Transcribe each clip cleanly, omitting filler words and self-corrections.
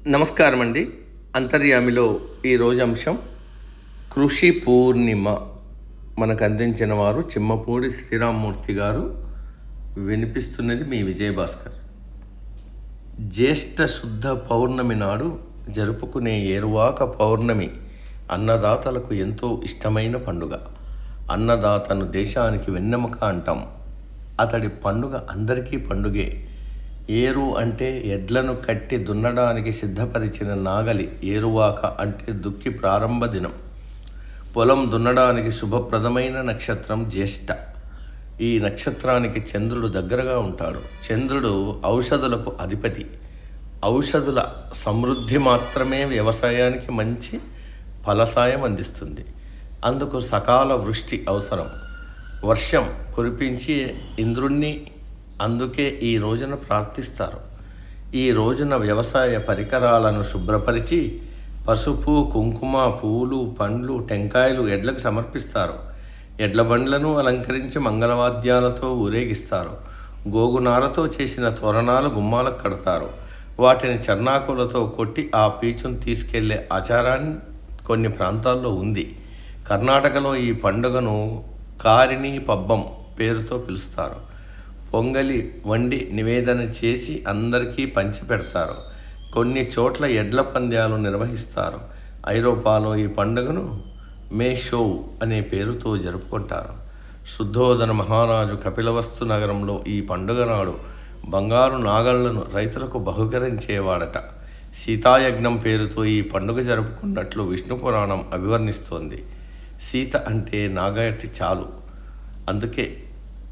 నమస్కారం అండి. అంతర్యామిలో ఈరోజు అంశం కృషి పూర్ణిమ. మనకు అందించిన వారు చిమ్మపూడి శ్రీరామ్మూర్తి గారు. వినిపిస్తున్నది మీ విజయభాస్కర్. జ్యేష్ఠ శుద్ధ పౌర్ణమి నాడు జరుపుకునే ఏరువాక పౌర్ణమి అన్నదాతలకు ఎంతో ఇష్టమైన పండుగ. అన్నదాతను దేశానికి వెన్నెముక అంటాం. అతడి పండుగ అందరికీ పండుగే. ఏరు అంటే ఎడ్లను కట్టి దున్నడానికి సిద్ధపరిచిన నాగలి. ఏరువాక అంటే దుక్కి ప్రారంభ దినం. పొలం దున్నడానికి శుభప్రదమైన నక్షత్రం జ్యేష్ఠ. ఈ నక్షత్రానికి చంద్రుడు దగ్గరగా ఉంటాడు. చంద్రుడు ఔషధులకు అధిపతి. ఔషధుల సమృద్ధి మాత్రమే వ్యవసాయానికి మంచి ఫలసాయం అందిస్తుంది. అందుకు సకాల వృష్టి అవసరం. వర్షం కురిపించి ఇంద్రుణ్ణి అందుకే ఈ రోజున ప్రార్థిస్తారు. ఈ రోజున వ్యవసాయ పరికరాలను శుభ్రపరిచి పసుపు, కుంకుమ, పూలు, పండ్లు, టెంకాయలు ఎడ్లకు సమర్పిస్తారు. ఎడ్ల బండ్లను అలంకరించి మంగళవాద్యాలతో ఊరేగిస్తారు. గోగునారతో చేసిన తోరణాలు గుమ్మాలకు కడతారు. వాటిని చర్నాకులతో కొట్టి ఆ పీచును తీసుకెళ్లే ఆచారాన్ని కొన్ని ప్రాంతాల్లో ఉంది. కర్ణాటకలో ఈ పండుగను కారిణి పబ్బం పేరుతో పిలుస్తారు. పొంగలి వండి నివేదన చేసి అందరికీ పంచిపెడతారు. కొన్ని చోట్ల ఎడ్ల పంద్యాలు నిర్వహిస్తారు. ఐరోపాలో ఈ పండుగను మే షో అనే పేరుతో జరుపుకుంటారు. శుద్ధోదన మహారాజు కపిలవస్తు నగరంలో ఈ పండుగ నాడు బంగారు నాగళ్లను రైతులకు బహుకరించేవాడట. సీతాయజ్ఞం పేరుతో ఈ పండుగ జరుపుకున్నట్లు విష్ణు పురాణం అభివర్ణిస్తోంది. సీత అంటే నాగటి చాలు. అందుకే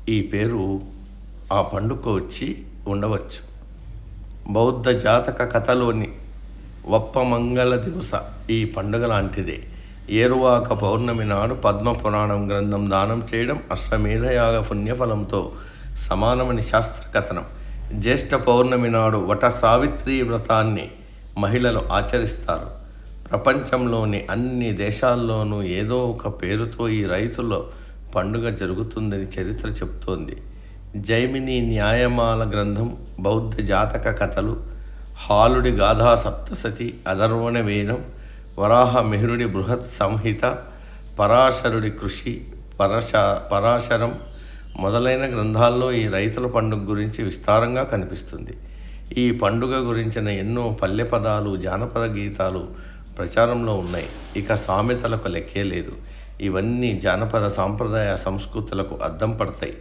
ఈ పేరు ఆ పండుగ వచ్చి ఉండవచ్చు. బౌద్ధ జాతక కథలోని వప్పమంగళ దివస ఈ పండుగ లాంటిదే. ఏరువాక పౌర్ణమి నాడు పద్మపురాణం గ్రంథం దానం చేయడం అశ్వమేధయాగ పుణ్యఫలంతో సమానమని శాస్త్రకథనం. జ్యేష్ఠ పౌర్ణమి నాడు వట సావిత్రి వ్రతాన్ని మహిళలు ఆచరిస్తారు. ప్రపంచంలోని అన్ని దేశాల్లోనూ ఏదో ఒక పేరుతో ఈ రైతుల పండుగ జరుగుతుందని చరిత్ర చెబుతోంది. జైమిని న్యాయమాల గ్రంథం, బౌద్ధ జాతక కథలు, హాలుడి గాథా సప్తసతి, అధర్వణ వేదం, వరాహ మిహిరుడి బృహత్ సంహిత, పరాశరుడి కృషి, పరాశరం మొదలైన గ్రంథాల్లో ఈ రైతుల పండుగ గురించి విస్తారంగా కనిపిస్తుంది. ఈ పండుగ గురించిన ఎన్నో పల్లె పదాలు, జానపద గీతాలు ప్రచారంలో ఉన్నాయి. ఇక సామెతలకు లెక్కే లేదు. ఇవన్నీ జానపద సాంప్రదాయ సంస్కృతులకు అద్దం పడతాయి.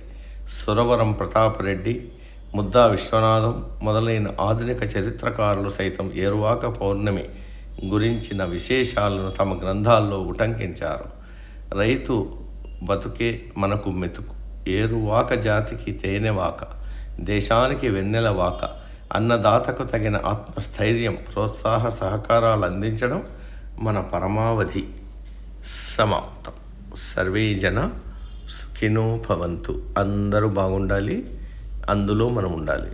సురవరం ప్రతాపరెడ్డి, ముద్దా విశ్వనాథం మొదలైన ఆధునిక చరిత్రకారులు సైతం ఏరువాక పౌర్ణమి గురించిన విశేషాలను తమ గ్రంథాల్లో ఉటంకించారు. రైతు బతుకే మనకు మెతుకు. ఏరువాక జాతికి తేనెవాక, దేశానికి వెన్నెల వాక. అన్నదాతకు తగిన ఆత్మస్థైర్యం, ప్రోత్సాహ సహకారాలు అందించడం మన పరమావధి. సమాప్తం. సర్వే జన సుఖినో భవంతు. అందరూ బాగుండాలి, అందులో మనం ఉండాలి.